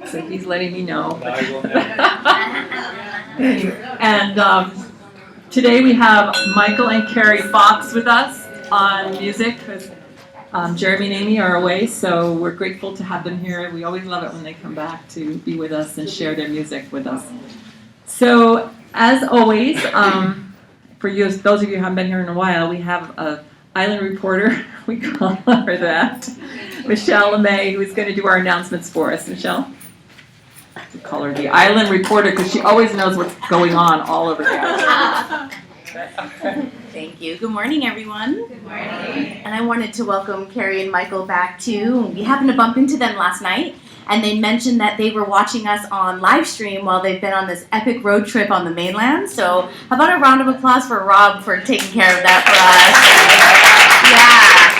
So he's letting me know. I will never. And today we have Michael and Carrie Fox with us on music because Jeremy and Amy are away, so we're grateful to have them here. We always love it when they come back to be with us and share their music with us. So, as always, for you, those of you who haven't been here in a while, we have an island reporter, we call her that, Michelle LeMay, who's going to do our announcements for us. Michelle? We call her the island reporter because she always knows what's going on all over the Thank you. Good morning, everyone. Good morning. And I wanted to welcome Carrie and Michael back too. We happened to bump into them last night, and they mentioned that they were watching us on live stream while they've been on this epic road trip on the mainland. So how about a round of applause for Rob for taking care of that for us? Yeah.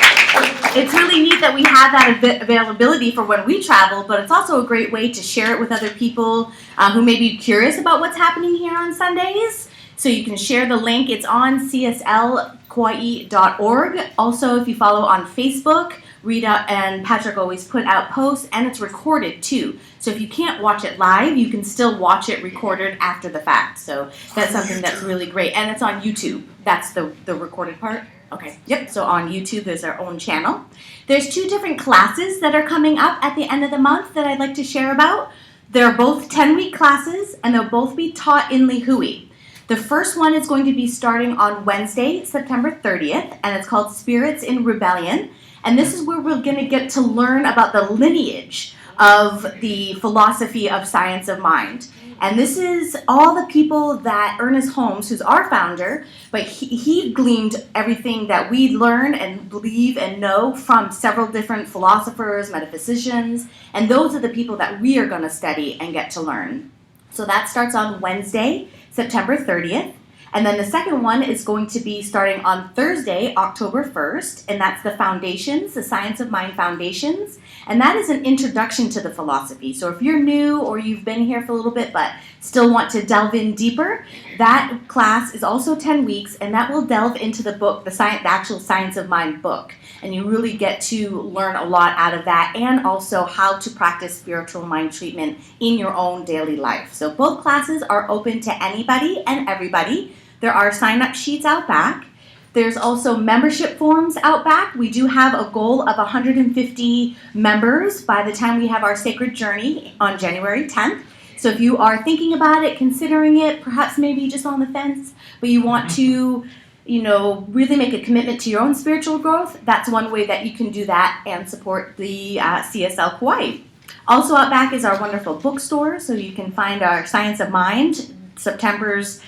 It's really neat that we have that availability for when we travel, but it's also a great way to share it with other people who may be curious about what's happening here on Sundays. So you can share the link. It's on CSLKauai.org. Also, if you follow on Facebook, Rita and Patrick always put out posts, and it's recorded too. So if you can't watch it live, you can still watch it recorded after the fact. So that's something that's really great. And it's on YouTube. That's the recorded part. Okay, yep, so on YouTube there's our own channel. There's 2 different classes that are coming up at the end of the month that I'd like to share about. They're both 10-week classes, and they'll both be taught in Lihui. The first one is going to be starting on Wednesday, September 30th, and it's called Spirits in Rebellion. And this is where we're going to get to learn about the lineage of the philosophy of science of mind. And this is all the people that Ernest Holmes, who's our founder, but he gleaned everything that we learn and believe and know from several different philosophers, metaphysicians, and those are the people that we are going to study and get to learn. So that starts on Wednesday, September 30th. And then the second one is going to be starting on Thursday, October 1st, and that's the Foundations, the Science of Mind Foundations. And that is an introduction to the philosophy. So if you're new or you've been here for a little bit but still want to delve in deeper, that class is also 10 weeks, and that will delve into the book, the actual Science of Mind book. And you really get to learn a lot out of that, and also how to practice spiritual mind treatment in your own daily life. So both classes are open to anybody and everybody. There are sign-up sheets out back. There's also membership forms out back. We do have a goal of 150 members by the time we have our Sacred Journey on January 10th. So if you are thinking about it, considering it, perhaps maybe just on the fence, but you want to, really make a commitment to your own spiritual growth, that's one way that you can do that and support the CSL Kauai. Also out back is our wonderful bookstore, so you can find our Science of Mind. September's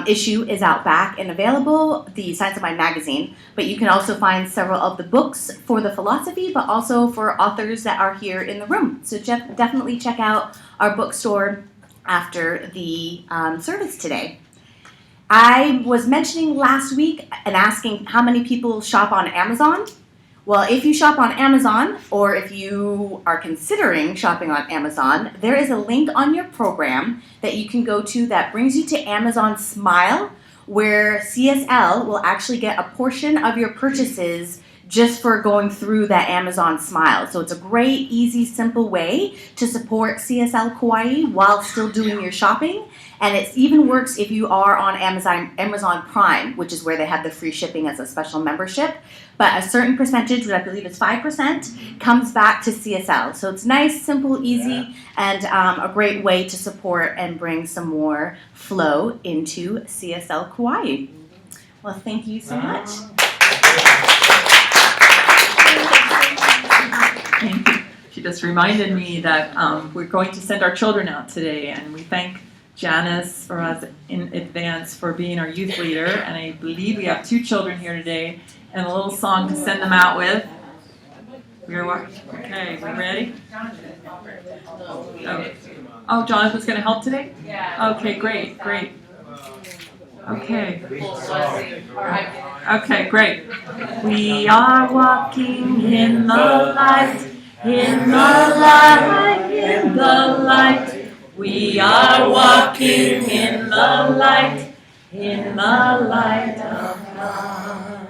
issue is out back and available, the Science of Mind magazine, but you can also find several of the books for the philosophy, but also for authors that are here in the room. So definitely check out our bookstore after the service today. I was mentioning last week and asking how many people shop on Amazon. Well, if you shop on Amazon, or if you are considering shopping on Amazon, there is a link on your program that you can go to that brings you to Amazon Smile, where CSL will actually get a portion of your purchases just for going through that Amazon Smile. So it's a great, easy, simple way to support CSL Kauai while still doing your shopping. And it even works if you are on Amazon Prime, which is where they have the free shipping as a special membership. But a certain percentage, which I believe is 5%, comes back to CSL. So it's nice, simple, easy, and a great way to support and bring some more flow into CSL Kauai. Well, thank you so much. Thank you. She just reminded me that we're going to send our children out today, and we thank Janice for us in advance for being our youth leader, and I believe we have 2 children here today, and a little song to send them out with. Okay, we ready? Oh, Jonathan's going to help today? Yeah. Okay, great. Okay. Okay, great. We are walking in the light, in the light, in the light. We are walking in the light of God.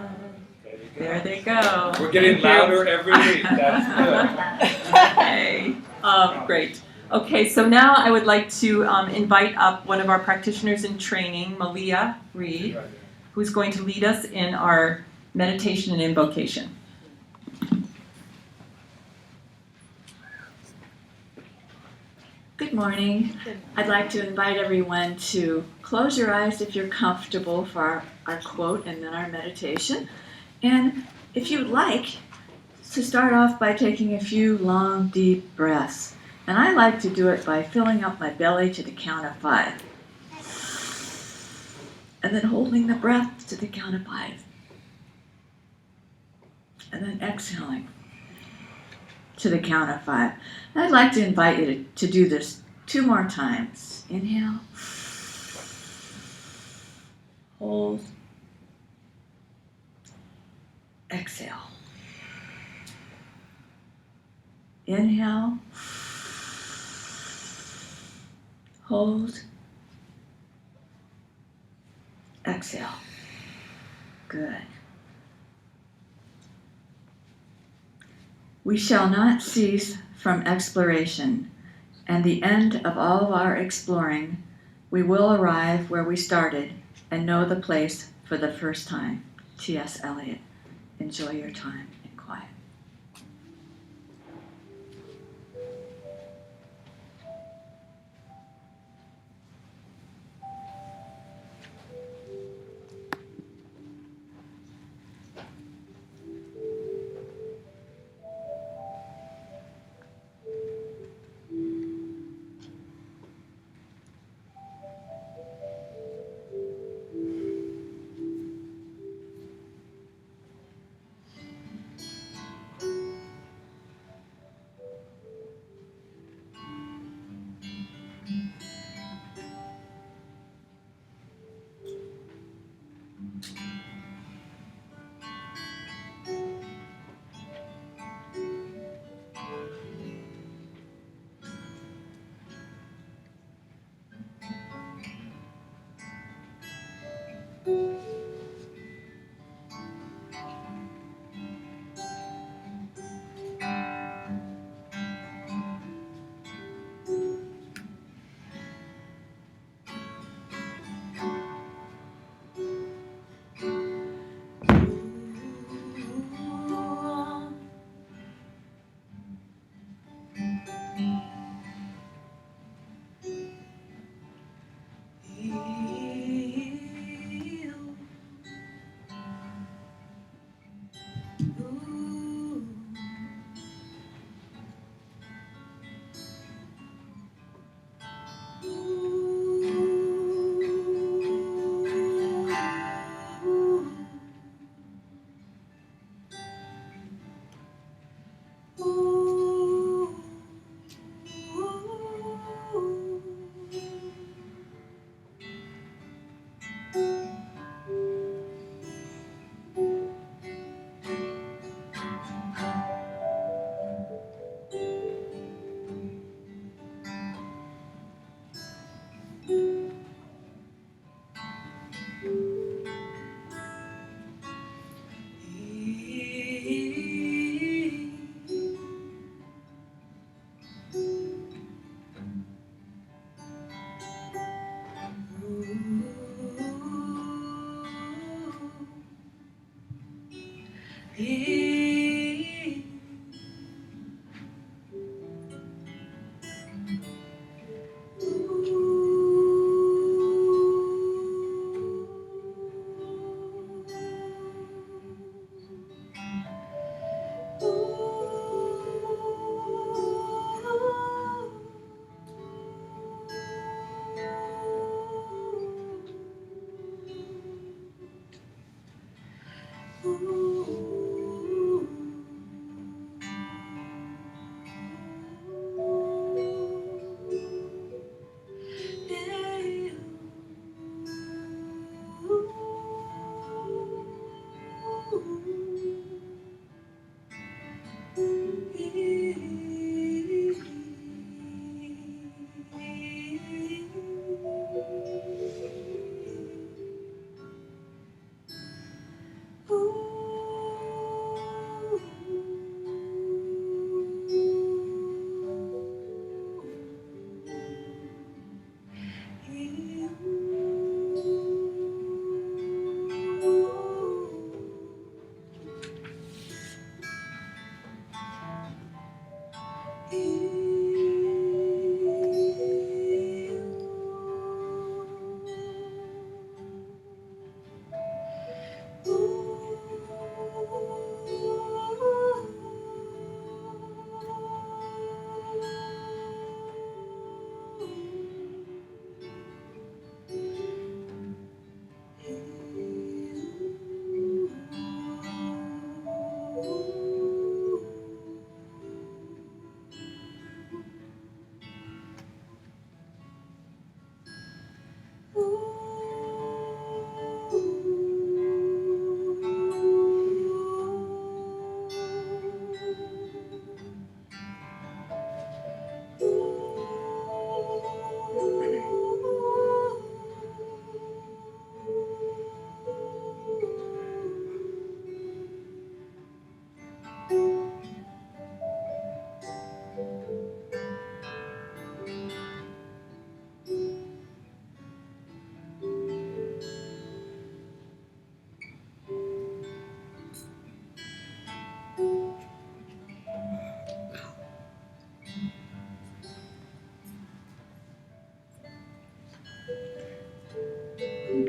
There they go. We're getting louder every week. That's good. Okay. Great. Okay, so now I would like to invite up one of our practitioners in training, Malia Reed, who's going to lead us in our meditation and invocation. Good morning. I'd like to invite everyone to close your eyes if you're comfortable for our quote and then our meditation. And if you'd like, to start off by taking a few long, deep breaths. And I like to do it by filling up my belly to the count of 5. And then holding the breath to the count of 5. And then exhaling to the count of 5. And I'd like to invite you to do this 2 more times. Inhale. Hold. Exhale. Inhale. Hold. Exhale. Good. We shall not cease from exploration, and the end of all of our exploring, we will arrive where we started and know the place for the first time. T.S. Eliot. Enjoy your time in quiet.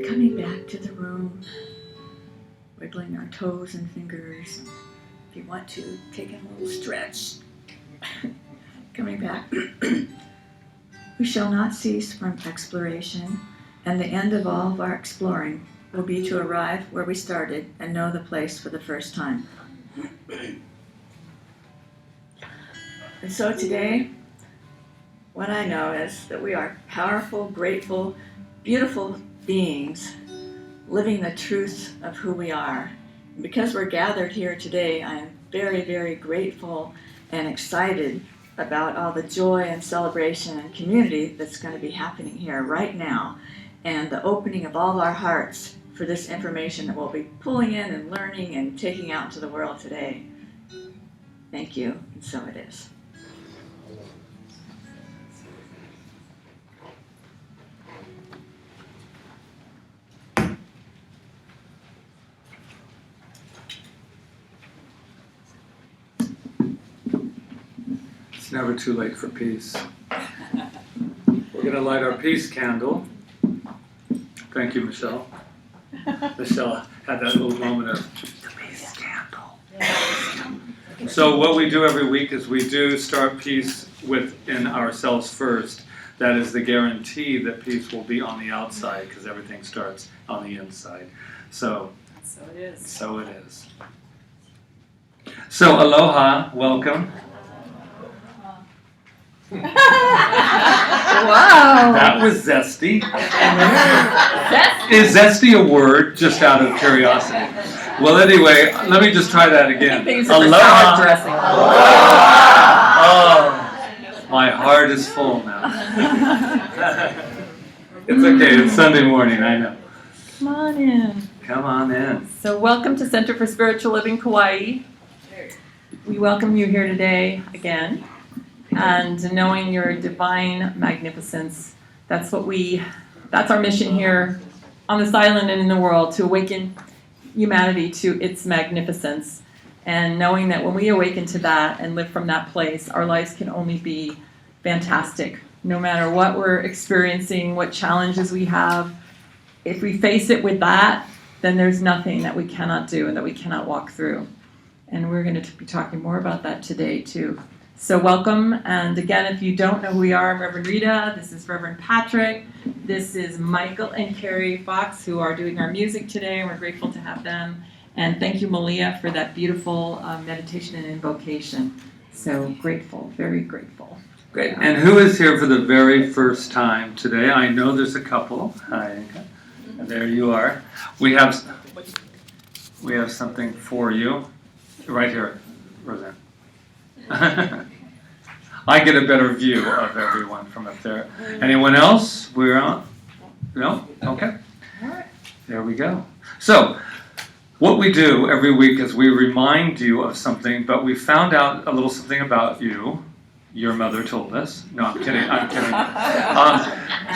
Coming back to the room, wiggling our toes and fingers. If you want to, take a little stretch. Coming back. We shall not cease from exploration, and the end of all of our exploring will be to arrive where we started and know the place for the first time. And so today, what I know is that we are powerful, grateful, beautiful beings living the truth of who we are. And because we're gathered here today, I am very, very grateful and excited about all the joy and celebration and community that's going to be happening here right now, and the opening of all our hearts for this information that we'll be pulling in and learning and taking out into the world today. Thank you, and so it is. It's never too late for peace. We're going to light our peace candle. Thank you, Michelle. Michelle had that little moment of the peace candle. So what we do every week is we do start peace within ourselves first. That is the guarantee that peace will be on the outside, because everything starts on the inside. So it is. So it is. So aloha, welcome. Wow. That was zesty. Is zesty a word, just out of curiosity? Well, anyway, let me just try that again. Aloha. Dressing. Oh, my heart is full now. It's okay, it's Sunday morning, I know. Come on in. Come on in. So welcome to Center for Spiritual Living Kauai. We welcome you here today again. And knowing your divine magnificence, that's our mission here on this island and in the world, to awaken humanity to its magnificence. And knowing that when we awaken to that and live from that place, our lives can only be fantastic. No matter what we're experiencing, what challenges we have, if we face it with that, then there's nothing that we cannot do and that we cannot walk through. And we're going to be talking more about that today too. So welcome, and again, if you don't know who we are, I'm Reverend Rita, this is Reverend Patrick, this is Michael and Carrie Fox, who are doing our music today, and we're grateful to have them. And thank you, Malia, for that beautiful meditation and invocation. So grateful, very grateful. Great. And who is here for the very first time today? I know there's a couple. Hi, and there you are. We have something for you, right here, Roseanne. I get a better view of everyone from up there. Anyone else? We're on? No? Okay. All right. There we go. So, what we do every week is we remind you of something, but we found out a little something about you. Your mother told us. No, I'm kidding.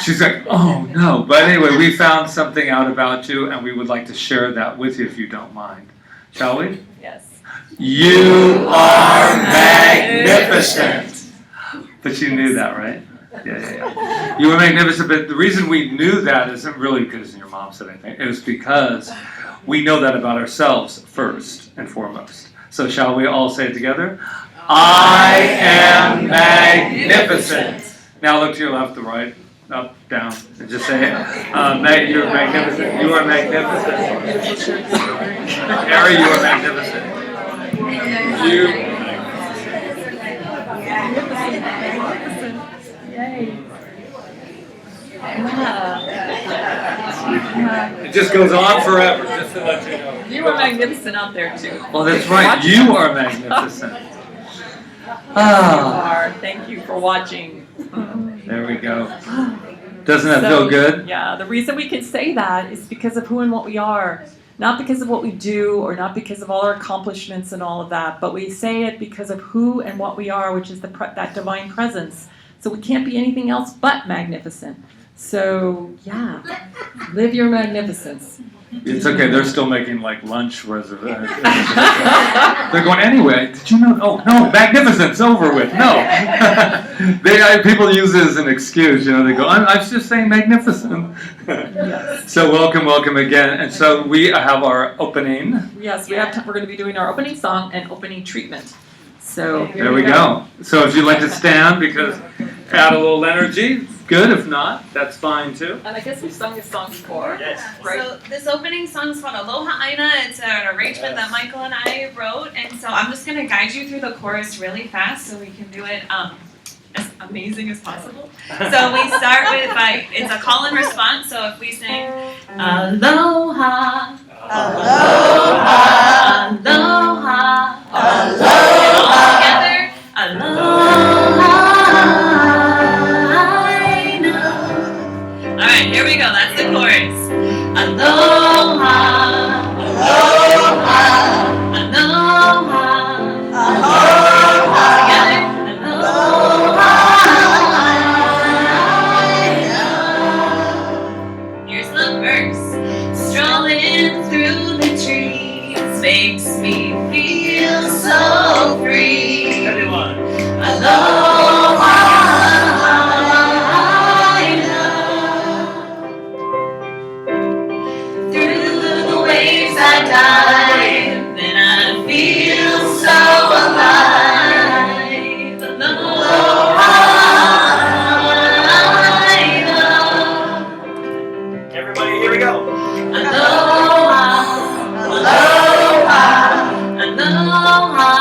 She's like, oh no. But anyway, we found something out about you, and we would like to share that with you if you don't mind. Shall we? Yes. You are magnificent. But you knew that, right? Yeah. You were magnificent, but the reason we knew that isn't really because your mom said anything. It was because we know that about ourselves first and foremost. So shall we all say it together? I am magnificent. Now look to your left, the right, up, down, and just say it. You're magnificent. You are magnificent. Harry, you are magnificent. You. It just goes on forever, just to let you know. You were magnificent out there too. Well, that's right. You are magnificent. Thank you for watching. There we go. Doesn't that feel good? Yeah, the reason we can say that is because of who and what we are. Not because of what we do or not because of all our accomplishments and all of that, but we say it because of who and what we are, which is that divine presence. So we can't be anything else but magnificent. So, yeah, live your magnificence. It's okay. They're still making like lunch reservations. They're going anyway. Did you know? Oh no, magnificent's over with. No, people use it as an excuse. You know, they go, "I'm just saying magnificent." Yes. So welcome again. And so we have our opening. Yes, we're going to be doing our opening song and opening treatment. So there we go. So if you'd like to stand, because add a little energy. Good. If not, that's fine too. And I guess we've sung this song before. Yes. Right? So this opening song is called Aloha Aina. It's an arrangement that Michael and I wrote, and so I'm just going to guide you through the chorus really fast so we can do it as amazing as possible. So we start with it's a call and response. So if we sing Aloha, Aloha, Aloha, Aloha, all together, Aloha. Alright, here we go, that's the chorus. Aloha, aloha, aloha, aloha, together. Aloha. Here's the verse. Strolling through the trees makes me feel so free. Everyone. Aloha. Then I feel so alive. Aloha. Everybody, here we go. Aloha. Aloha. Aloha.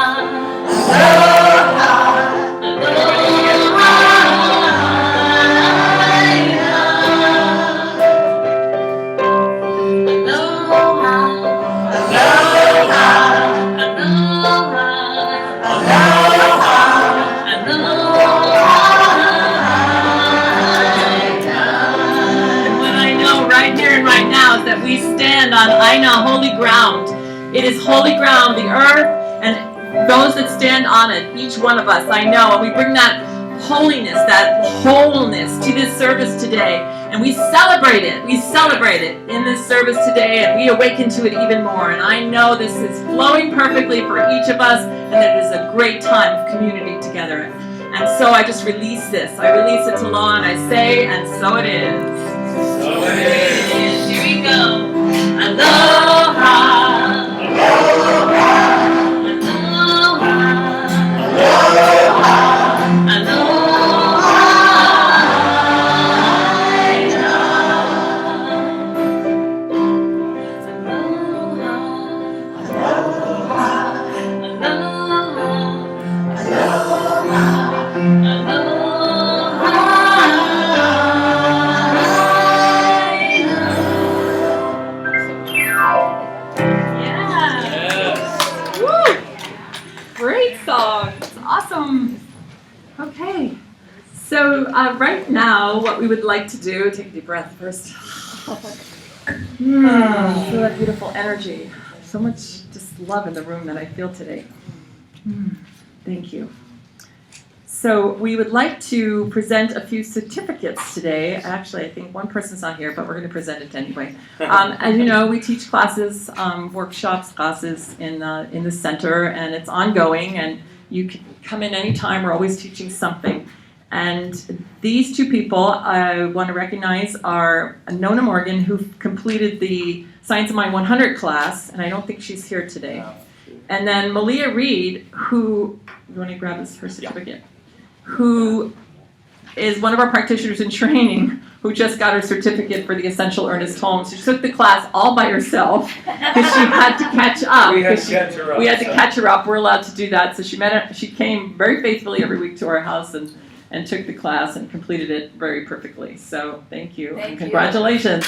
We stand on Aina, holy ground. It is holy ground, the earth, and those that stand on it, each one of us, I know. And we bring that holiness, that wholeness to this service today. And we celebrate it. We celebrate it in this service today, and we awaken to it even more. And I know this is flowing perfectly for each of us, and that it is a great time of community together. And so I just release this. I release it to Law, and I say, and so it is. So it is. Here we go. Aloha. Aloha. Aloha. Aloha. Aloha. So right now, what we would like to do, take a deep breath first. Feel that beautiful energy. So much just love in the room that I feel today. Thank you. So we would like to present a few certificates today. Actually, I think one person's not here, but we're going to present it anyway. As you know, we teach classes, workshops, classes in the center, and it's ongoing, and you can come in anytime. We're always teaching something. And these two people I want to recognize are Nona Morgan, who completed the Science of Mind 100 class, and I don't think she's here today. And then Malia Reed, who, you want to grab her certificate, who is one of our practitioners in training, who just got her certificate for the Essential Earnest Home. So she took the class all by herself because she had to catch up. We had to catch her up. We had to catch her up. We're allowed to do that. So she came very faithfully every week to our house and took the class and completed it very perfectly. So thank you and congratulations.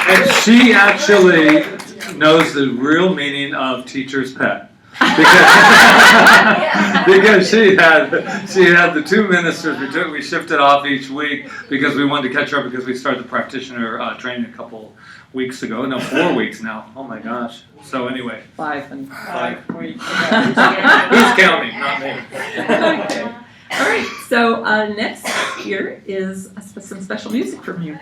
And she actually knows the real meaning of teacher's pet. Because she had the two ministers. We shifted off each week because we wanted to catch her up because we started the practitioner training a couple weeks ago. No, 4 weeks now. Oh my gosh. So anyway. 5 weeks. Who's counting? Not me. Okay. All right. So next here is some special music from you.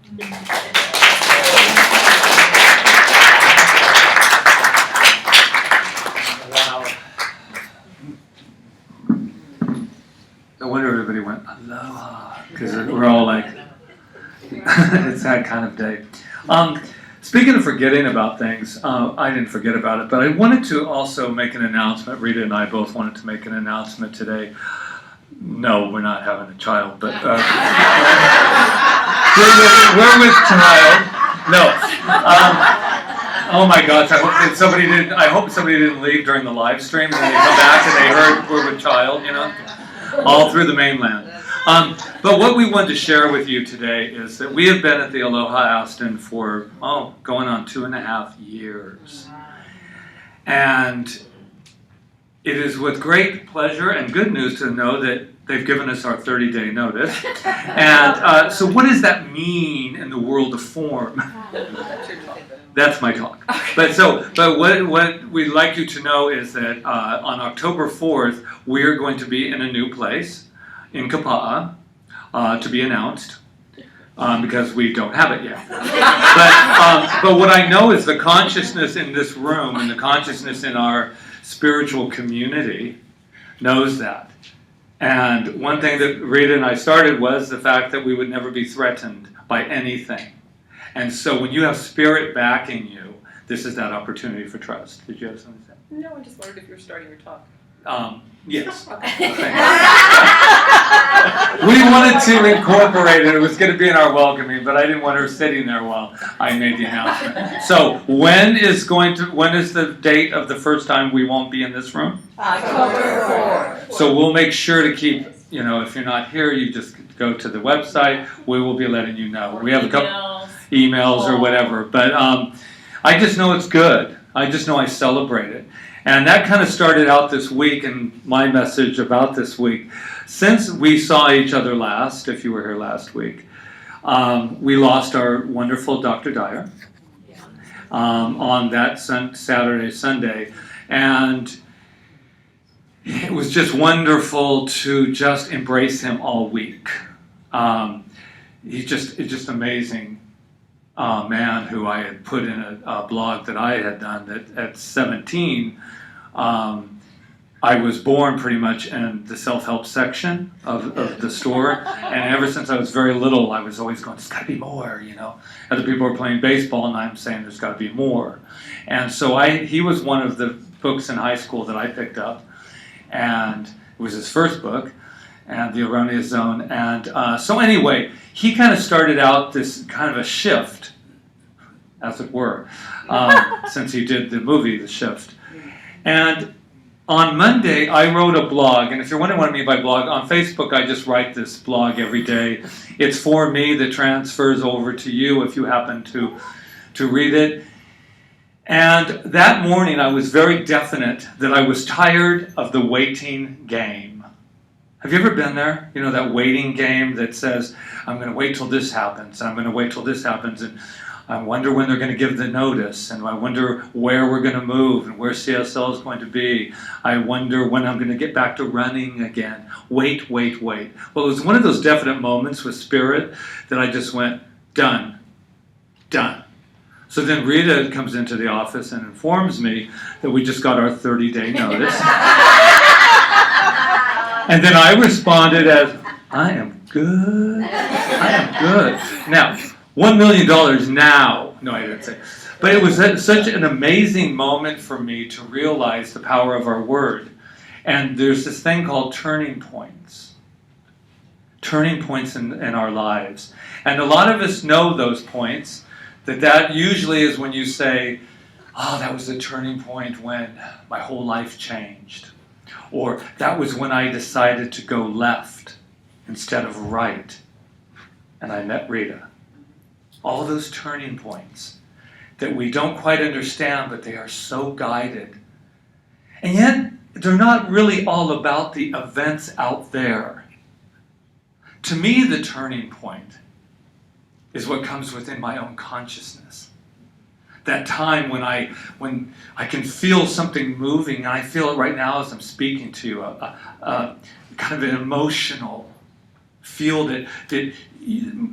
Wow. No wonder everybody went, aloha, because we're all like, it's that kind of day. Speaking of forgetting about things, I didn't forget about it, but I wanted to also make an announcement. Rita and I both wanted to make an announcement today. No, we're not having a child, but we're with child. No. Oh my gosh! I hope somebody didn't leave during the live stream and they come back and they heard we're with child. You know, all through the mainland. But what we wanted to share with you today is that we have been at the Aloha Aston for, going on 2.5 years. And it is with great pleasure and good news to know that they've given us our 30-day notice. And so what does that mean in the world of form? That's my talk. But what we'd like you to know is that on October 4th, we're going to be in a new place in Kaua'i, to be announced, because we don't have it yet. But what I know is the consciousness in this room and the consciousness in our spiritual community knows that. And one thing that Rita and I started was the fact that we would never be threatened by anything. And so when you have spirit backing you, this is that opportunity for trust. Did you have something to say? No, I just wondered if you were starting your talk. Yes. We wanted to incorporate it. It was going to be in our welcoming, but I didn't want her sitting there while I made the announcement. So when is the date of the first time we won't be in this room? October 4th. So we'll make sure to keep, if you're not here, you just go to the website. We will be letting you know. We have a couple emails or whatever, but I just know it's good. I just know I celebrate it. And that kind of started out this week, and my message about this week. Since we saw each other last, if you were here last week, we lost our wonderful Dr. Dyer on that Saturday, Sunday. And it was just wonderful to just embrace him all week. He's just amazing. Man who I had put in a blog that I had done that at 17, I was born pretty much in the self-help section of the store, and ever since I was very little, I was always going, there's got to be more, Other people are playing baseball, and I'm saying there's got to be more. And so he was one of the books in high school that I picked up, and it was his first book, and The Erroneous Zone. And so anyway, he kind of started out this kind of a shift, as it were, since he did the movie, The Shift. And on Monday, I wrote a blog, and if you're wondering what I mean by blog, on Facebook I just write this blog every day. It's for me that transfers over to you if you happen to read it. And that morning I was very definite that I was tired of the waiting game. Have you ever been there? That waiting game that says, I'm going to wait till this happens, and I'm going to wait till this happens, and I wonder when they're going to give the notice, and I wonder where we're going to move and where CSL is going to be. I wonder when I'm going to get back to running again. Wait. Well, it was one of those definite moments with Spirit that I just went, done. So then Rita comes into the office and informs me that we just got our 30-day notice. And then I responded as, I am good. Now, $1 million now. No, I didn't say. But it was such an amazing moment for me to realize the power of our word. And there's this thing called turning points. Turning points in our lives. And a lot of us know those points. That usually is when you say, that was the turning point when my whole life changed. Or that was when I decided to go left instead of right. And I met Rita. All those turning points that we don't quite understand, but they are so guided. And yet, they're not really all about the events out there. To me, the turning point is what comes within my own consciousness. That time when I can feel something moving, and I feel it right now as I'm speaking to you, kind of an emotional feel that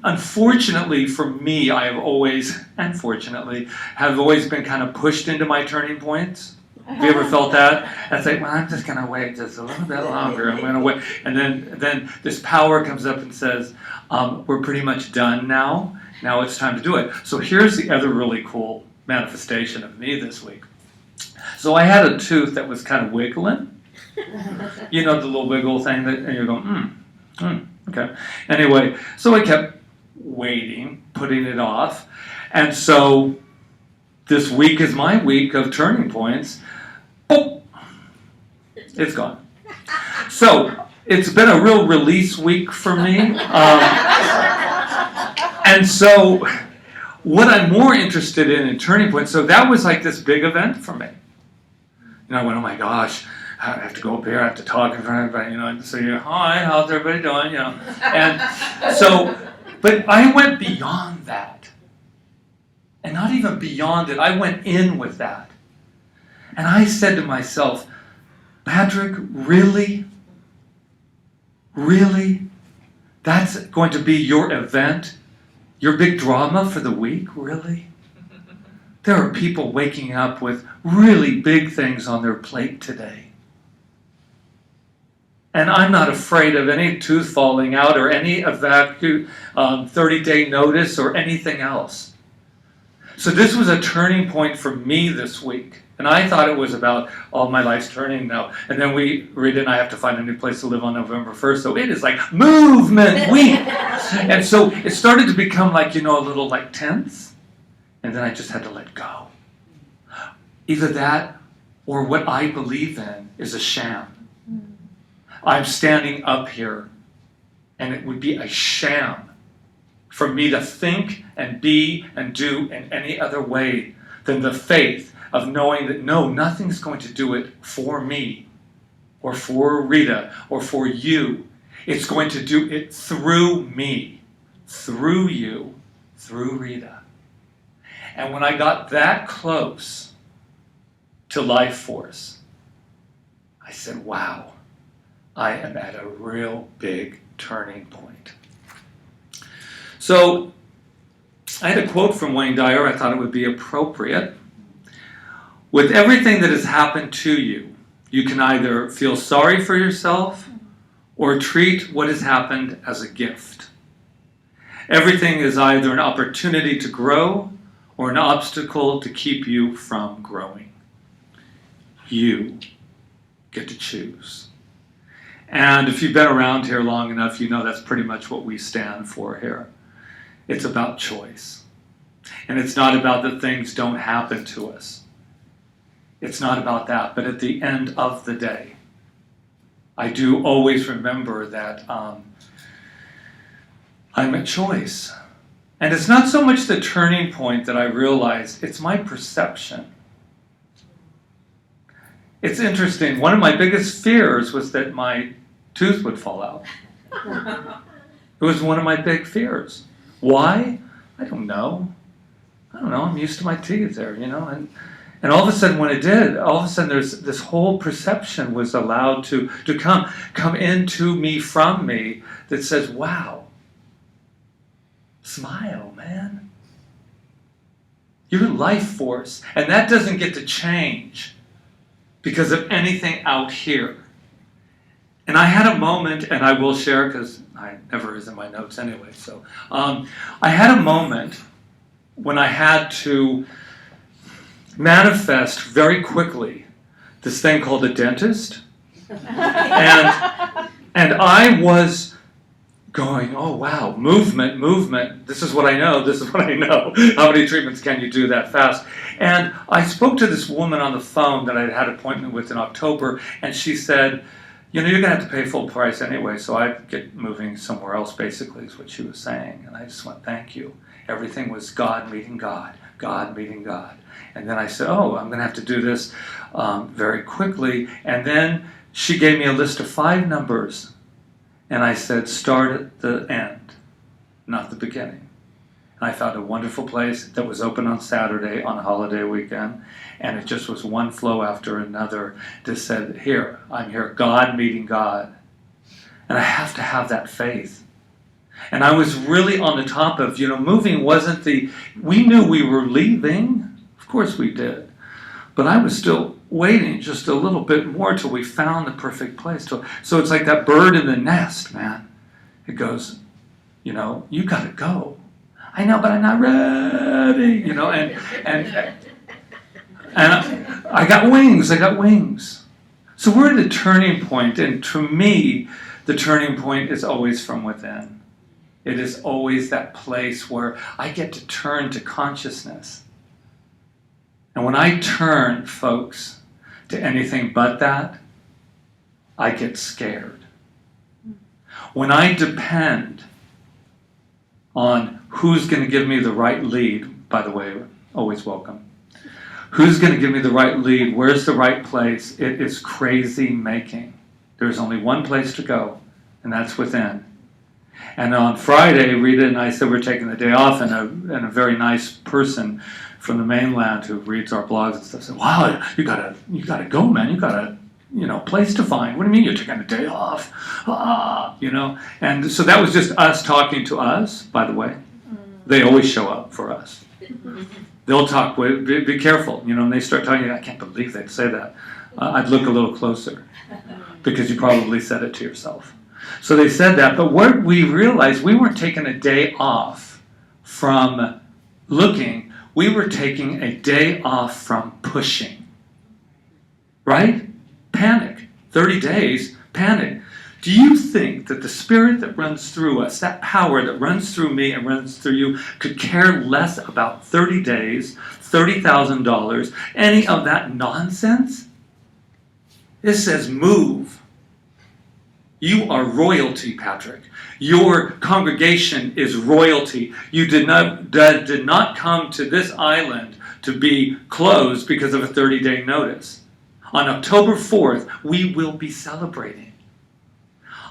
unfortunately for me, I have always, unfortunately, have always been kind of pushed into my turning points. Have you ever felt that? And it's like, well, I'm just going to wait just a little bit longer. I'm going to wait. And then this power comes up and says, we're pretty much done now. Now it's time to do it. So here's the other really cool manifestation of me this week. So I had a tooth that was kind of wiggling. You know, the little wiggle thing that, and you're going, okay. Anyway, so I kept waiting, putting it off. And so this week is my week of turning points. Oh, it's gone. So it's been a real release week for me. And so what I'm more interested in turning points, so that was like this big event for me. And I went, oh my gosh, I have to go up here, I have to talk in front of everybody, and say, hi, how's everybody doing, And so, but I went beyond that. And not even beyond it, I went in with that. And I said to myself, Patrick, really? Really? That's going to be your event? Your big drama for the week? Really? There are people waking up with really big things on their plate today. And I'm not afraid of any tooth falling out or any 30-day notice or anything else. So this was a turning point for me this week. And I thought it was about all my life's turning now. And then Rita and I have to find a new place to live on November 1st. So it is like movement week. And so it started to become like, a little like tense. And then I just had to let go. Either that or what I believe in is a sham. I'm standing up here and it would be a sham for me to think and be and do in any other way than the faith of knowing that no, nothing's going to do it for me or for Rita or for you. It's going to do it through me, through you, through Rita. And when I got that close to life force, I said, wow, I am at a real big turning point. So I had a quote from Wayne Dyer. I thought it would be appropriate. With everything that has happened to you, you can either feel sorry for yourself or treat what has happened as a gift. Everything is either an opportunity to grow or an obstacle to keep you from growing. You get to choose. And if you've been around here long enough, you know that's pretty much what we stand for here. It's about choice. And it's not about that things don't happen to us. It's not about that. But at the end of the day, I do always remember that I'm a choice. And it's not so much the turning point that I realize, it's my perception. It's interesting. One of my biggest fears was that my tooth would fall out. It was one of my big fears. Why? I don't know. I'm used to my teeth there, And all of a sudden when it did, all of a sudden there's this whole perception was allowed to come into me, from me, that says, wow, smile, man. You're life force. And that doesn't get to change because of anything out here. And I had a moment, and I will share because I never is in my notes anyway. So I had a moment when I had to manifest very quickly this thing called a dentist. And I was going, oh wow, movement. This is what I know. How many treatments can you do that fast? And I spoke to this woman on the phone that I'd had an appointment with in October, and she said, you're going to have to pay full price anyway, so I'd get moving somewhere else, basically, is what she was saying. And I just went, thank you. Everything was God meeting God, God meeting God. And then I said, oh, I'm going to have to do this very quickly. And then she gave me a list of 5 numbers. And I said, start at the end, not the beginning. And I found a wonderful place that was open on Saturday on a holiday weekend. And it just was one flow after another that said, here, I'm here, God meeting God. And I have to have that faith. And I was really on the top of, moving wasn't we knew we were leaving. Of course we did. But I was still waiting just a little bit more till we found the perfect place. So it's like that bird in the nest, man. It goes, you got to go. I know, but I'm not ready, and I got wings. So we're at a turning point, and to me, the turning point is always from within. It is always that place where I get to turn to consciousness. And when I turn, folks, to anything but that, I get scared. When I depend on who's going to give me the right lead, by the way, always welcome. Who's going to give me the right lead? Where's the right place? It is crazy making. There's only one place to go, and that's within. And on Friday, Rita and I said we're taking the day off, and a very nice person from the mainland who reads our blogs and stuff said, "Wow, you gotta go, man. You got a place to find. What do you mean you're taking a day off?" And so that was just us talking to us. By the way, they always show up for us. They'll talk with, be careful, and they start talking, I can't believe they'd say that. I'd look a little closer, because you probably said it to yourself. So they said that, but what we realized, we weren't taking a day off from looking, we were taking a day off from pushing. Right? Panic. 30 days, panic. Do you think that the spirit that runs through us, that power that runs through me and runs through you, could care less about 30 days, $30,000, any of that nonsense? It says move. You are royalty, Patrick. Your congregation is royalty. You did not come to this island to be closed because of a 30-day notice. On October 4th, we will be celebrating.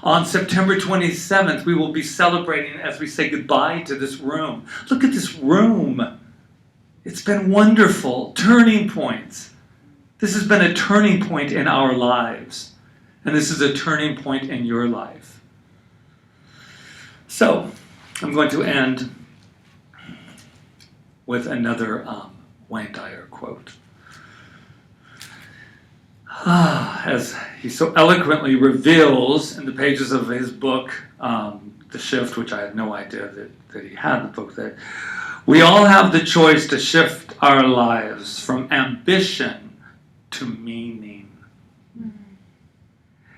On September 27th, we will be celebrating as we say goodbye to this room. Look at this room. It's been wonderful. Turning points. This has been a turning point in our lives. And this is a turning point in your life. So, I'm going to end with another Wayne Dyer quote. As he so eloquently reveals in the pages of his book, The Shift, which I had no idea that he had the book, that we all have the choice to shift our lives from ambition to meaning,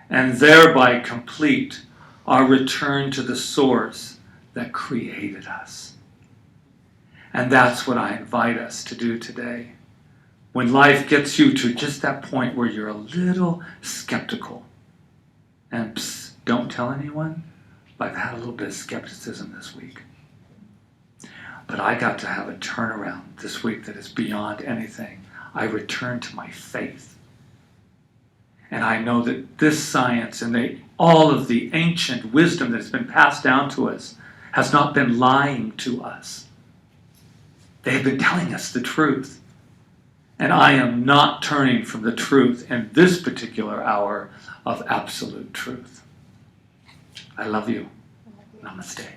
and thereby complete our return to the source that created us. And that's what I invite us to do today. When life gets you to just that point where you're a little skeptical, and don't tell anyone, but I've had a little bit of skepticism this week. But I got to have a turnaround this week that is beyond anything. I returned to my faith. And I know that this science and all of the ancient wisdom that has been passed down to us has not been lying to us. They have been telling us the truth. And I am not turning from the truth in this particular hour of absolute truth. I love you. Namaste.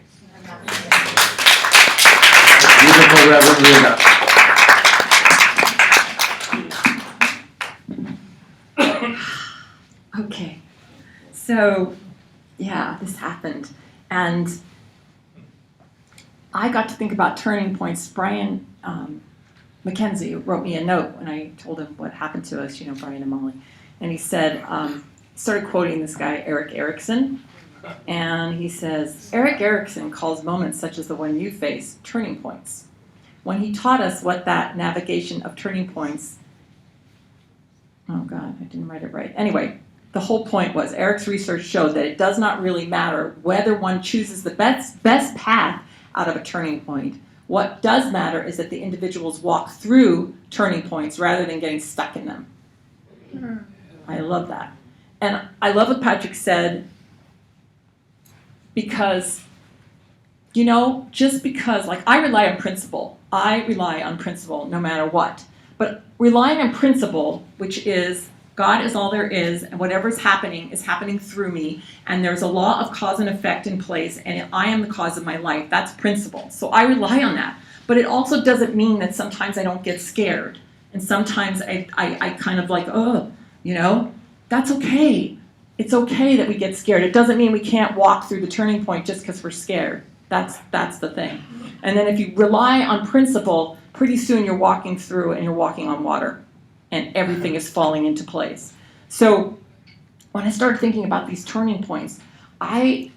Beautiful Reverend Rita. Okay, so yeah, this happened, and I got to think about turning points. Brian McKenzie wrote me a note when I told him what happened to us, Brian and Molly, and he said, started quoting this guy, Eric Erickson, and he says, Eric Erickson calls moments such as the one you face turning points. When he taught us what that navigation of turning points, oh God, I didn't write it right. Anyway, the whole point was Eric's research showed that it does not really matter whether one chooses the best path out of a turning point. What does matter is that the individuals walk through turning points rather than getting stuck in them. I love that. And I love what Patrick said, because, just because, I rely on principle. I rely on principle no matter what. But relying on principle, which is God is all there is, and whatever's happening is happening through me, and there's a law of cause and effect in place, and I am the cause of my life. That's principle. So I rely on that. But it also doesn't mean that sometimes I don't get scared. And sometimes I kind of like, oh, that's okay. It's okay that we get scared. It doesn't mean we can't walk through the turning point just because we're scared. That's the thing. And then if you rely on principle, pretty soon you're walking through and you're walking on water. And everything is falling into place. So when I started thinking about these turning points, I'm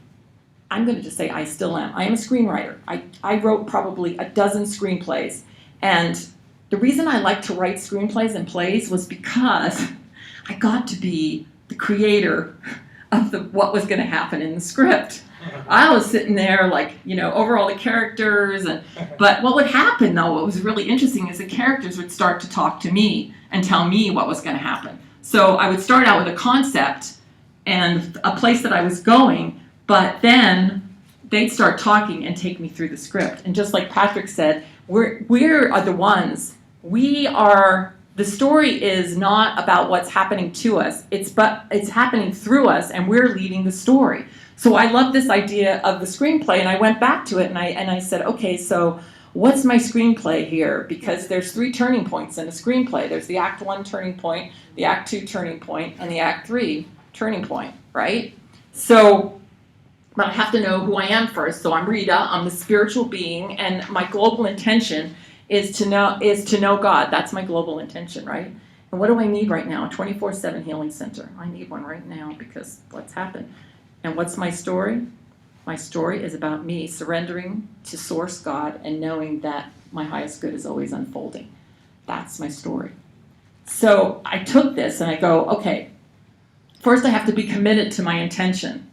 going to just say I still am. I am a screenwriter. I wrote probably a dozen screenplays. And the reason I like to write screenplays and plays was because I got to be the creator of what was going to happen in the script. I was sitting there like, over all the characters. But what would happen, though, what was really interesting is the characters would start to talk to me and tell me what was going to happen. So I would start out with a concept and a place that I was going, but then they'd start talking and take me through the script. And just like Patrick said, we're the ones. The story is not about what's happening to us. It's happening through us, and we're leading the story. So I love this idea of the screenplay, and I went back to it, and I said, okay, so what's my screenplay here? Because there's 3 turning points in a screenplay. There's the Act 1 turning point, the Act 2 turning point, and the Act 3 turning point, right? So, but I have to know who I am first. So I'm Rita. I'm the spiritual being, and my global intention is to know God. That's my global intention, right? And what do I need right now? A 24/7 healing center. I need one right now because what's happened? And what's my story? My story is about me surrendering to Source God and knowing that my highest good is always unfolding. That's my story. So I took this and I go, okay, first I have to be committed to my intention.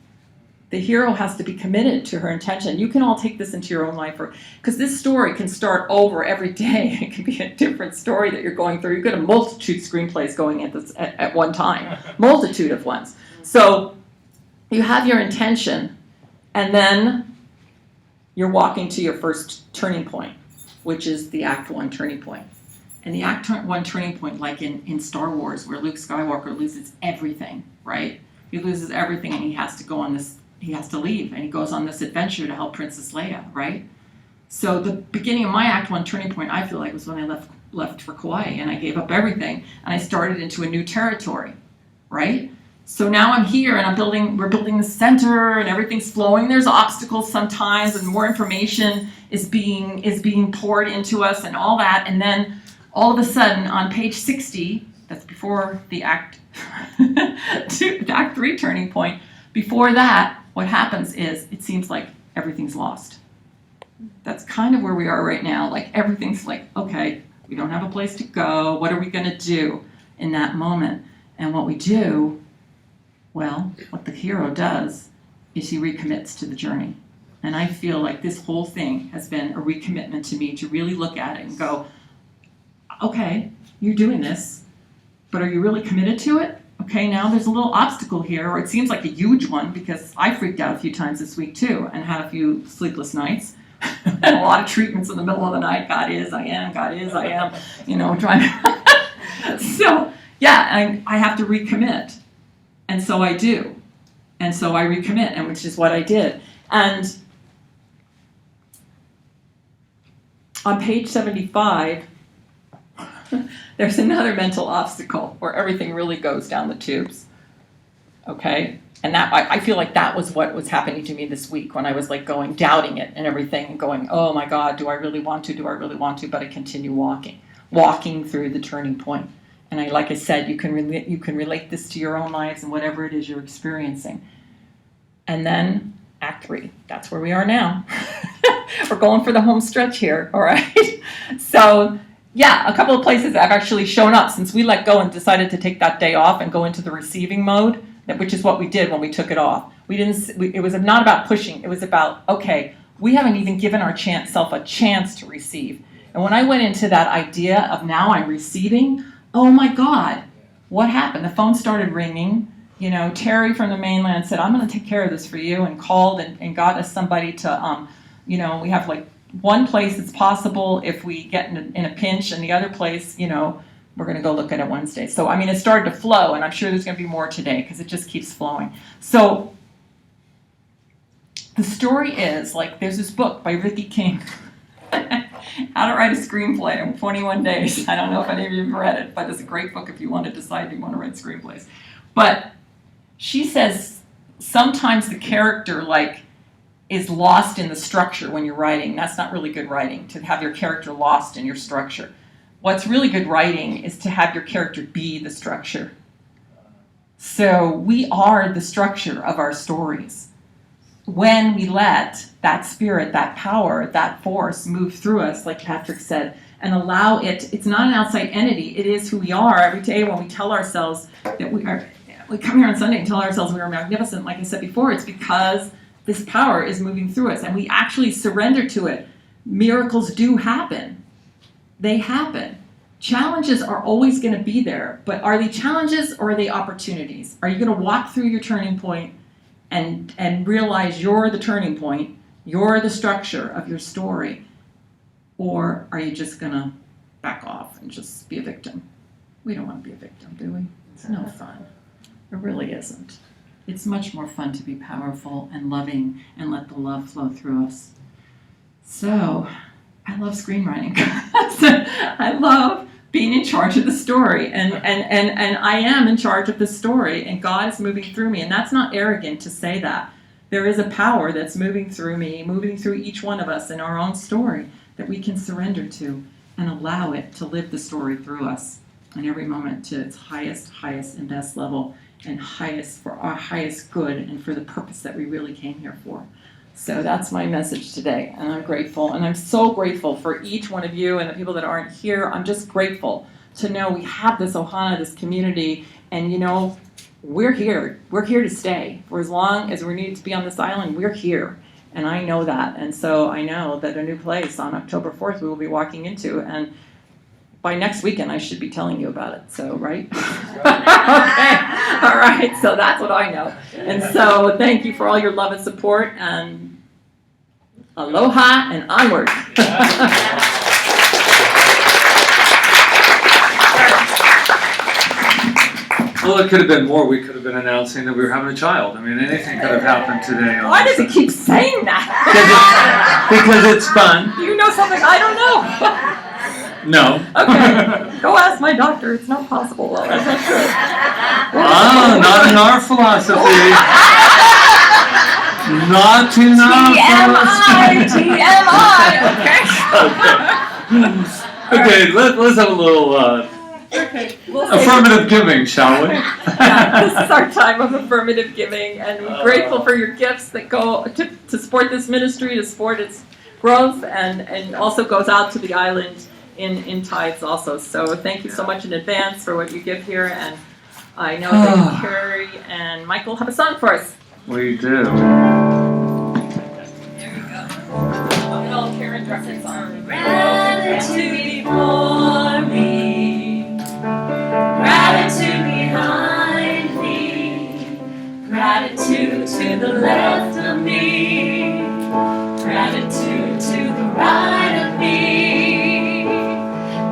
The hero has to be committed to her intention. You can all take this into your own life, because this story can start over every day. It can be a different story that you're going through. You've got a multitude of screenplays going at one time, multitude of ones. So you have your intention, and then you're walking to your first turning point, which is the Act 1 turning point. And the Act 1 turning point, like in Star Wars, where Luke Skywalker loses everything, right? He loses everything, and he has to leave, and he goes on this adventure to help Princess Leia, right? So the beginning of my Act 1 turning point, I feel like, was when I left for Kauai, and I gave up everything, and I started into a new territory, right? So now I'm here, and we're building the center, and everything's flowing. There's obstacles sometimes, and more information is being poured into us, and all that, and then all of a sudden, on page 60, that's before the Act 3 turning point, before that, what happens is it seems like everything's lost. That's kind of where we are right now. Like everything's like, okay, we don't have a place to go. What are we going to do in that moment? And what we do, well, what the hero does is he recommits to the journey. And I feel like this whole thing has been a recommitment to me to really look at it and go, okay, you're doing this, but are you really committed to it? Okay, now there's a little obstacle here, or it seems like a huge one, because I freaked out a few times this week too, and had a few sleepless nights, and a lot of treatments in the middle of the night. God is, I am, trying to. So, yeah, I have to recommit. And so I do. And so I recommit, and which is what I did. And on page 75, there's another mental obstacle where everything really goes down the tubes. Okay? And that I feel like that was what was happening to me this week, when I was like doubting it and everything, and going, oh my God, do I really want to? But I continue walking through the turning point. And like I said, you can relate this to your own lives and whatever it is you're experiencing. And then Act 3, that's where we are now. We're going for the home stretch here, all right? So, yeah, a couple of places I've actually shown up since we let go and decided to take that day off and go into the receiving mode, which is what we did when we took it off. It was not about pushing. It was about, okay, we haven't even given our self a chance to receive. And when I went into that idea of now I'm receiving, oh my God, what happened? The phone started ringing. Terry from the mainland said, I'm going to take care of this for you, and called and got us somebody to, we have like one place it's possible if we get in a pinch, and the other place, We're going to go look at it Wednesday. So, I mean, it started to flow, and I'm sure there's going to be more today because it just keeps flowing. So, the story is, like, there's this book by Ricky King, How to Write a Screenplay in 21 Days. I don't know if any of you have read it, but it's a great book if you want to decide you want to write screenplays. But she says sometimes the character, like, is lost in the structure when you're writing. That's not really good writing, to have your character lost in your structure. What's really good writing is to have your character be the structure. So we are the structure of our stories. When we let that spirit, that power, that force move through us, like Patrick said, and allow it, it's not an outside entity, it is who we are. Every day when we tell ourselves that we come here on Sunday and tell ourselves we are magnificent, like I said before, it's because this power is moving through us and we actually surrender to it. Miracles do happen. They happen. Challenges are always going to be there, but are they challenges or are they opportunities? Are you going to walk through your turning point and realize you're the turning point, you're the structure of your story, or are you just going to back off and just be a victim? We don't want to be a victim, do we? It's no fun. It really isn't. It's much more fun to be powerful and loving and let the love flow through us. So, I love screenwriting. I love being in charge of the story, and I am in charge of the story, and God is moving through me, and that's not arrogant to say that. There is a power that's moving through me, moving through each one of us in our own story that we can surrender to and allow it to live the story through us in every moment to its highest and best level, and highest for our highest good and for the purpose that we really came here for. So that's my message today, and I'm grateful, and I'm so grateful for each one of you and the people that aren't here. I'm just grateful to know we have this ohana, this community, and you know, we're here. We're here to stay. For as long as we need to be on this island, we're here, and I know that. And so I know that a new place on October 4th we will be walking into, and by next weekend I should be telling you about it, so, right? Okay, all right, so that's what I know. And so thank you for all your love and support, and aloha and onward. Well, it could have been more. We could have been announcing that we were having a child. I mean, anything could have happened today. Why does it keep saying that? Because it's fun. You know something I don't know. No. Okay, go ask my doctor. It's not possible. Well, that's not true. Not in our philosophy. Not in our philosophy. TMI. Okay, let's have a little affirmative giving, shall we? Yeah, this is our time of affirmative giving, and we're grateful for your gifts that go to support this ministry, to support its growth, and also goes out to the island in tithes also. So thank you so much in advance for what you give here, and I know that Carrie and Michael have a song for us. We do. All Karen Drucker's song. Gratitude before me, gratitude behind me, gratitude to the left of me, gratitude to the right of me,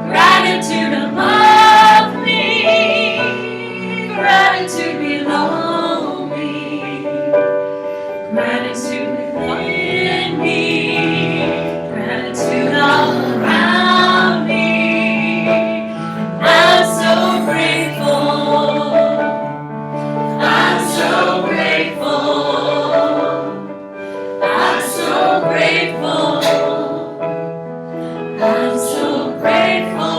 gratitude above me, gratitude below me, gratitude within me, gratitude all around me. I'm so grateful. I'm so grateful. I'm so grateful. I'm so grateful.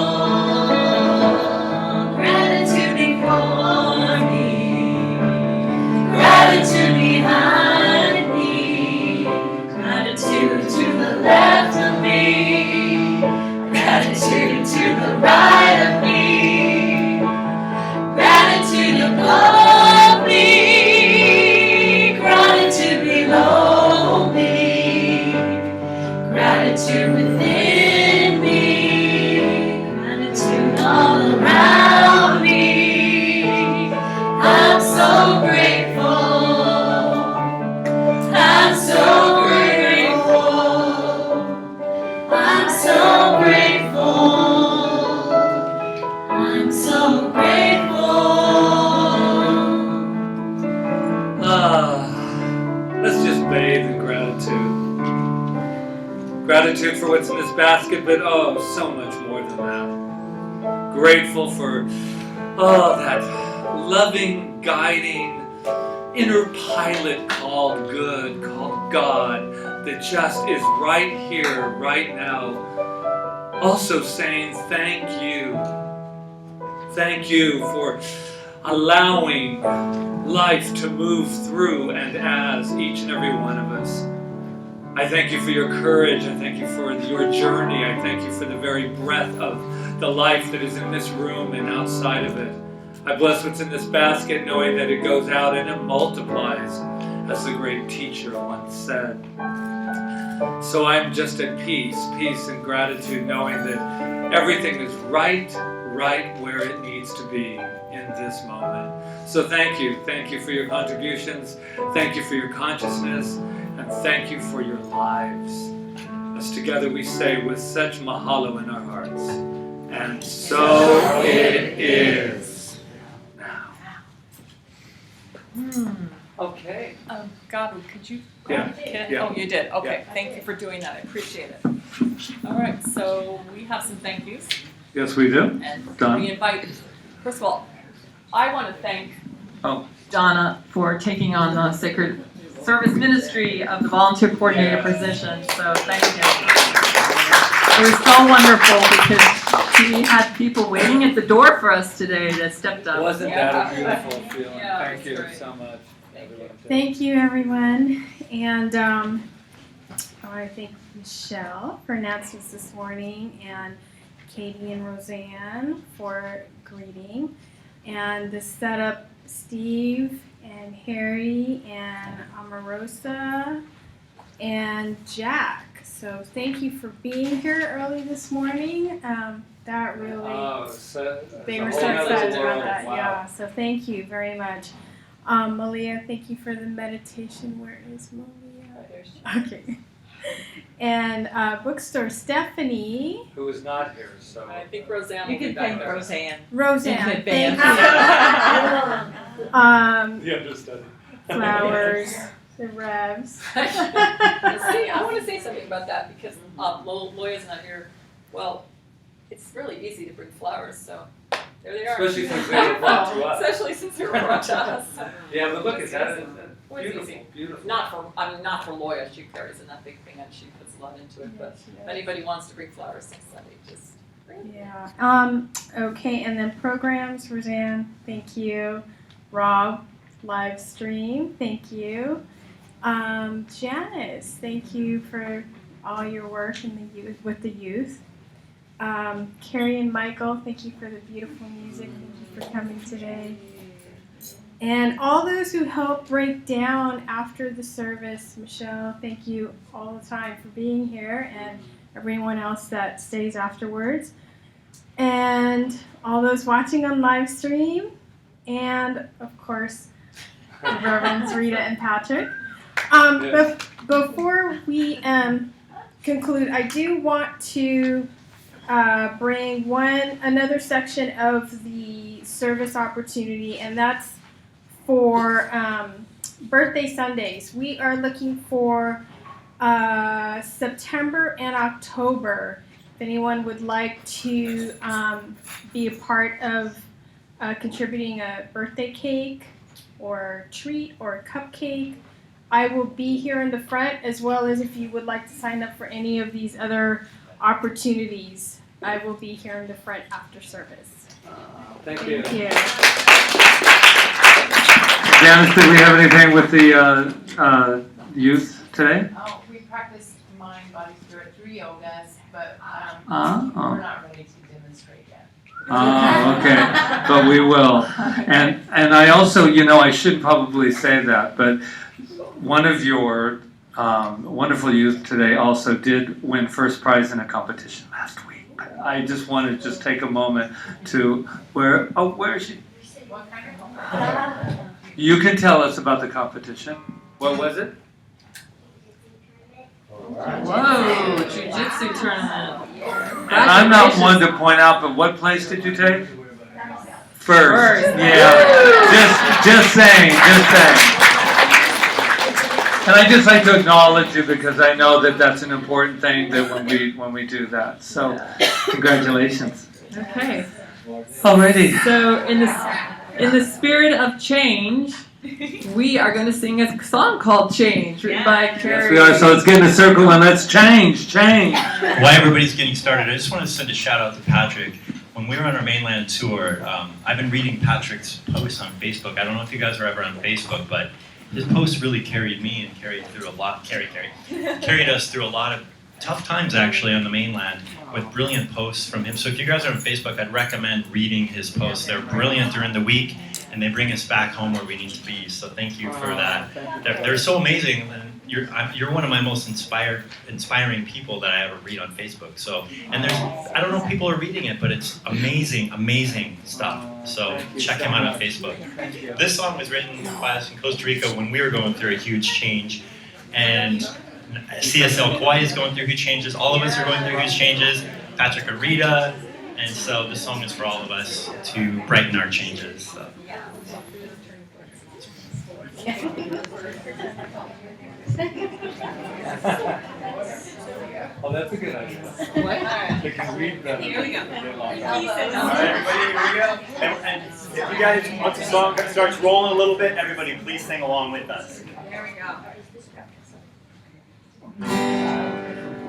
Gratitude before me, gratitude behind me, gratitude to the left of me, gratitude to the right of me, gratitude above me, gratitude below me, gratitude within me, gratitude all around me. I'm so grateful. I'm so grateful. I'm so grateful. I'm Let's just bathe in gratitude. Gratitude for what's in this basket, but oh, so much more than that. Grateful for, that loving, guiding, inner pilot called good, called God, that just is right here, right now. Also saying thank you. Thank you for allowing life to move through and as each and every one of us. I thank you for your courage. I thank you for your journey. I thank you for the very breath of the life that is in this room and outside of it. I bless what's in this basket, knowing that it goes out and it multiplies, as the great teacher once said. So I'm just at peace and gratitude, knowing that everything is right where it needs to be in this moment. So thank you for your contributions, thank you for your consciousness, and thank you for your lives. As together we say with such mahalo in our hearts, and so it is now. Okay. Gabu, could you? Yeah. Oh, you did. Okay. Thank you for doing that. I appreciate it. All right. So we have some thank yous, Yes, we do. and Done. we invite. First of all, I want to thank Oh. Donna for taking on the Sacred Service Ministry of the volunteer coordinator Yes. position. So thank you. It was so wonderful because she had people waiting at the door for us today that stepped up. Wasn't that a beautiful feeling? Yeah, Thank you that's so much, everyone. Thank you, everyone. And I want to thank Michelle for announcements this morning, and Katie and Roseanne for greeting, and the setup, Steve and Harry and Omarosa and Jack. So thank you for being here early this morning. That really, they were so excited about that. Wow. Yeah, so thank you very much. Malia, thank you for the meditation. Where is Malia? Okay. And bookstore Stephanie. Who is not here, so. I think Roseanne You will be can back thank there. Roseanne. Roseanne, In thank advance. you. The understudy. Flowers, the Revs. See, I want to say something about that because Loya's not here. Well, it's really easy to bring flowers, so there they are. Especially since they were brought to us. Especially since they were brought to us. Yeah, but look at that. Well, it's easy. Beautiful. Not for Loya. She carries in that big thing and she puts a lot into it. But if anybody wants to bring flowers next Sunday, just bring them. Yeah. Okay, and then programs, Roseanne, thank you. Rob, live stream, thank you. Janice, thank you for all your work in the youth with the youth. Carrie and Michael, thank you for the beautiful music. Thank you for coming today. And all those who helped break down after the service, Michelle, thank you all the time for being here, and everyone else that stays afterwards. And all those watching on live stream, and of course, the Reverends Rita and Patrick. Before we conclude, I do want to bring another section of the service opportunity, and that's for birthday Sundays. We are looking for September and October. If anyone would like to be a part of contributing a birthday cake or treat or a cupcake, I will be here in the front, as well as if you would like to sign up for any of these other opportunities. I will be here in the front after service. Thank you. Thank you. Janice, did we have anything with the youth today? Oh, we practiced mind, body, spirit through yogas, but Oh. we're not ready to demonstrate yet. Oh, okay, but we will. And I also, I should probably say that, but one of your wonderful youth today also did win first prize in a competition last week. I just want to take a moment to, where is she? What kind of You can tell us about the competition. What was it? Whoa, jiu-jitsu tournament. And I'm not one to point out, but what place did you take? First. Yeah. Just saying. And I just like to acknowledge you because I know that that's an important thing that when we do that. So, congratulations. Okay. Alrighty. So in the spirit of change, we are going to sing a song called Change, written by Carrie. Yes, we are. So let's get in a circle and let's change. While everybody's getting started, I just wanted to send a shout out to Patrick. When we were on our mainland tour, I've been reading Patrick's posts on Facebook. I don't know if you guys are ever on Facebook, but his posts really carried me and carried us through a lot of tough times actually on the mainland with brilliant posts from him. So if you guys are on Facebook, I'd recommend reading his posts. They're brilliant during the week and they bring us back home where we need to be. So thank you for that. They're so amazing. And you're one of my most inspiring people that I ever read on Facebook. So, and I don't know if people are reading it, but it's amazing stuff. So check him out on Facebook. This song was written by us in Costa Rica when we were going through a huge change, and CSL Kauai is going through huge changes. All of us are going through huge changes. Patrick and Rita, and so this song is for all of us to brighten our changes. So. Oh, that's a good idea. What? They can read better. Here we go. Alright, everybody, here we go. And if you guys, once the song starts rolling a little bit, everybody please sing along with us. Here we go.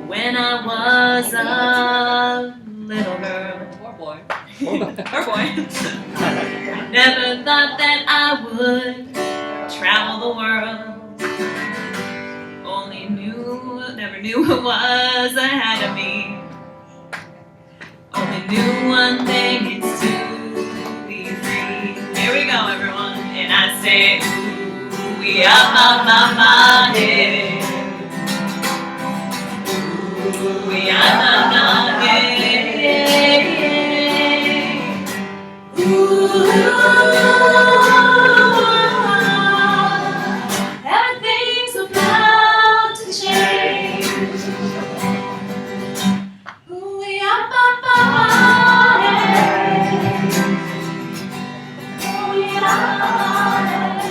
When I was a little girl, or boy, never thought that I would travel the world. Never knew what was ahead of me. Only knew one thing, it's to be free. Here we go, everyone. And I say, ooh, we up my head. Ooh, we up my head. Ooh. Everything's about to change. Ooh, we up my head. Ooh, we up my head.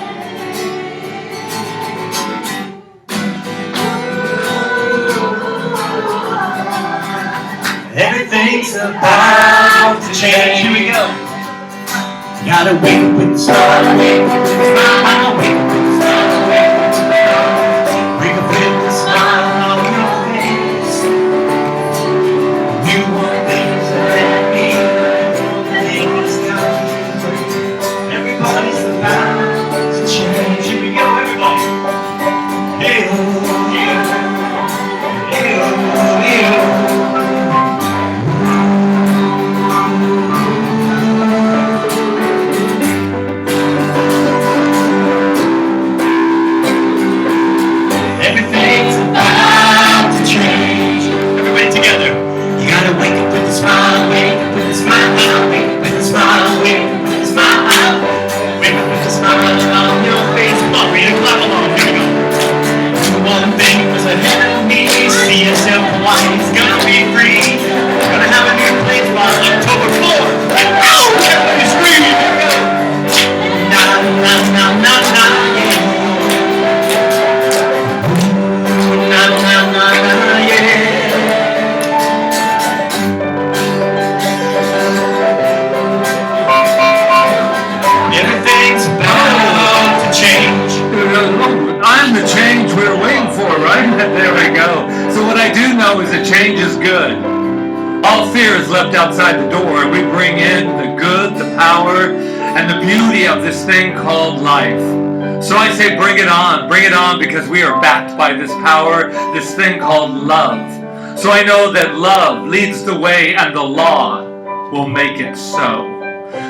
Everything's about to change. Here we go. Gotta wake up with the sun, wake up with the smile, wake up with the sun, wake up with the smile. Wake up with the smile on your face. You want things that me, things come. Everybody's about to change. Here we go, everybody. Hey, hey, hey. Everything's about to change. Everybody together. You gotta wake up with a smile, wake up with a smile, wake up with a smile, wake up with a smile, wake up with a smile on your face. Come on, Rita, clap along. Here we go. One thing was ahead of me. CSL Kauai is gonna be free. Gonna have a new place by October 4th. Oh, everybody scream. Here we go. Na na na na na. Yeah. Everything's about to change. I'm the change we're waiting for, right? There we go. So what I do know is that change is good. All fear is left outside the door, and we bring in the good, the power, and the beauty of this thing called life. So I say bring it on, because we are backed by this power, this thing called love. So I know that love leads the way and the law will make it so.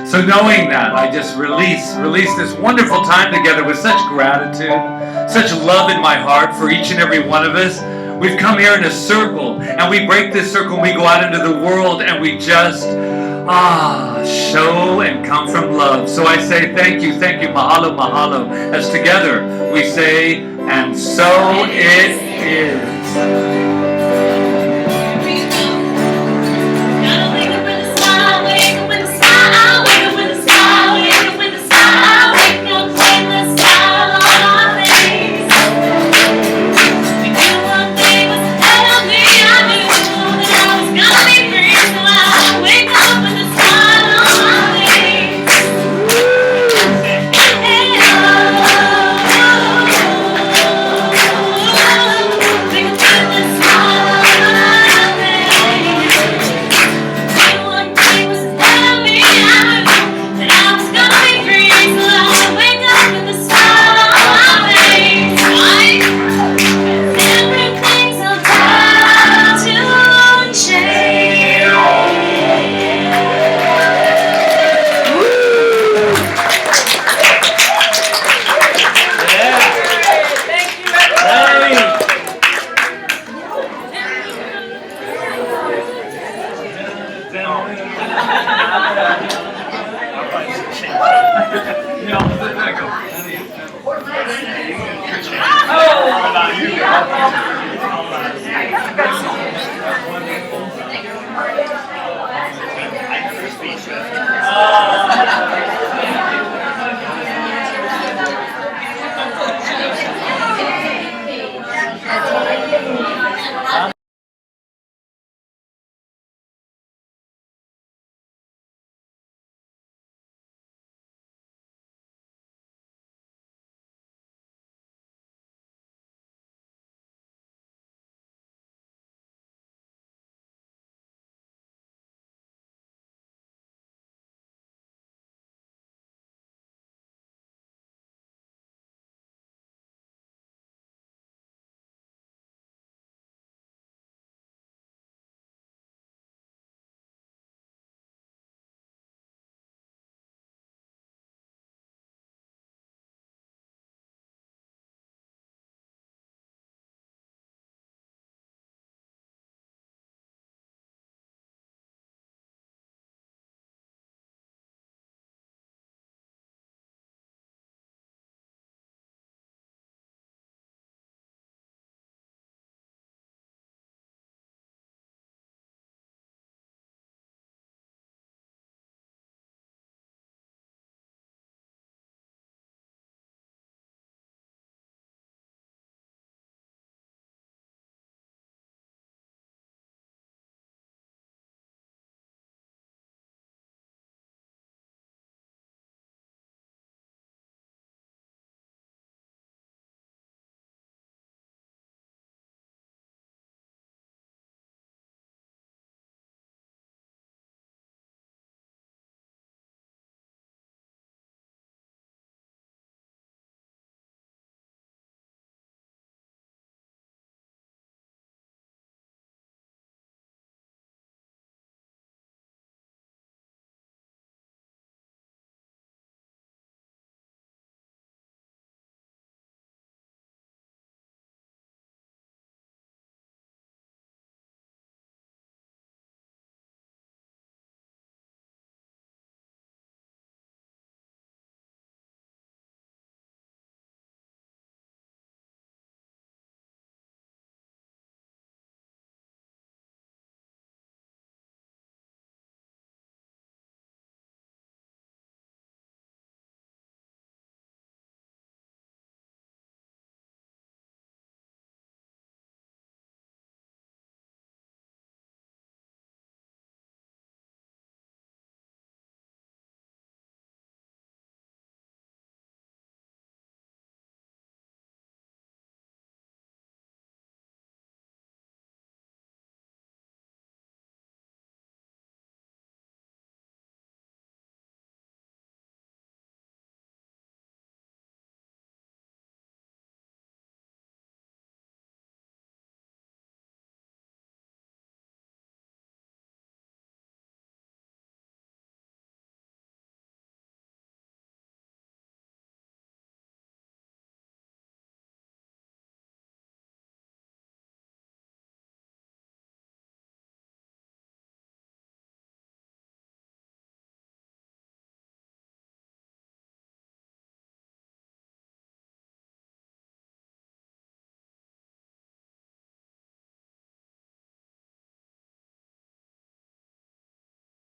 So knowing that, I just release this wonderful time together with such gratitude, such love in my heart for each and every one of us. We've come here in a circle, and we break this circle, and we go out into the world, and we just show and come from love. So I say thank you, mahalo, mahalo. As together we say, and so it is.